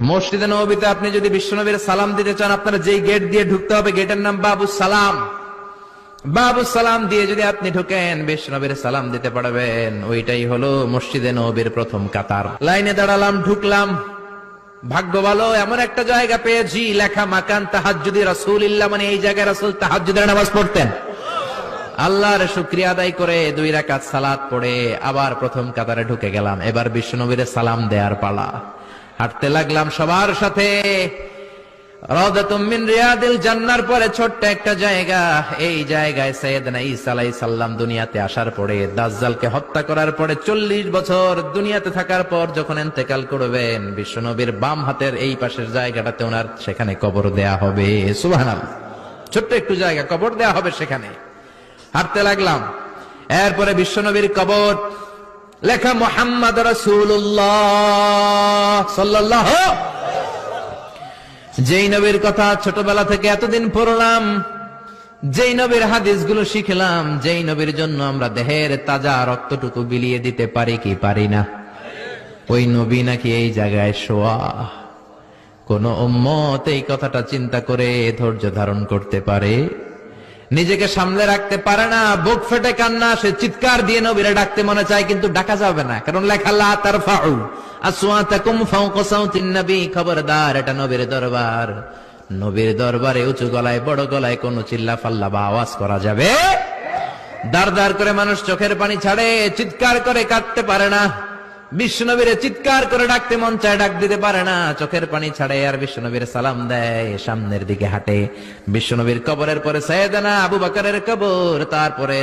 মসজিদে নববীতে আপনি যদি বিশ্বনবীর সালাম দিতে চান, আপনার যেই গেট দিয়ে ঢুকতে হবে, গেটের নাম বাবু সালাম। বাবু সালাম দিয়ে যদি আপনি ঢুকেন, বিশ্বনবীর সালাম দিতে পারবেন। ওইটাই হলো মসজিদে নববীর প্রথম কাতার। লাইনে দাঁড়ালাম, ঢুকলাম। ভাগ্য ভালো, এমন একটা জায়গা পেয়েছি লেখা মাকান তাহাজ্জুদি রাসূলিল্লাহ, মানে এই জায়গায় রাসূল তাহাজ্জুদের নামাজ পড়তেন। আল্লাহর শুকরিয়া আদায় করে 2 রাকাত সালাত পড়ে আবার প্রথম কাতারে ঢুকে গেলাম। এবার বিশ্বনবীর সালাম দেওয়ার পালা। হাঁটতে লাগলাম সবার সাথে। রাউদাতুম মিন রিয়াদিল জান্নার পরে ছোট্ট একটা জায়গা, এই জায়গায় সাইয়েদনা ঈসা আলাইহিস সালাম দুনিয়াতে আসার পরে, দাজ্জালকে হত্যা করার পরে 40 বছর দুনিয়াতে থাকার পর যখন ইন্তেকাল করবেন, বিশ্বনবীর বাম হাতের এই পাশের জায়গাটাতে ওনার সেখানে কবর দেয়া হবে। সুবহানাল্লাহ, ছোট্ট একটু জায়গা, কবর দেয়া হবে সেখানে। হাঁটতে লাগলাম, এরপরে বিশ্বনবীর কবর, লেখা মুহাম্মদ রাসূলুল্লাহ সাল্লাল্লাহু। যেই নবীর কথা ছোটবেলা থেকে এতদিন পড়লাম, যেই নবীর হাদিসগুলো শিখলাম, যেই নবীর জন্য আমরা দেহের তাজা রক্তটুকু বিলিয়ে দিতে পারি কি পারি না, ওই নবী নাকি এই জায়গায় শোয়া। কোন উম্মত এই কথাটা চিন্তা করে ধৈর্য ধারণ করতে পারে? নিজেকে সামলে রাখতে পারে না, বুক ফেটে কান্না আসে, চিৎকার দিয়ে নবীরে ডাকতে মনে চায়, কিন্তু ডাকা যাবে না, কারণ লেখা লা তারফাউ আসওয়াতাকুম ফাওকা সাউতিন নবী। খবরদার, এটা নবীর দরবার। নবীর দরবারে উঁচু গলায় বড় গলায় কোনো চিল্লা ফাল্লা বা আওয়াজ করা যাবে? দাঁড় দাঁড় করে মানুষ চোখের পানি ছাড়ে, চিৎকার করে কাঁদতে পারে না। বিশ্বনবীরে চিৎকার করে ডাকতে মন চায়, ডাক দিতে পারে না, চোখের পানি ছাড়ে। আর বিশ্বনবীর সালাম দেয়, সামনের দিকে হাঁটে। বিশ্বনবীর কবরের পরে সাইয়েদনা আবু বকরের কবর, তারপরে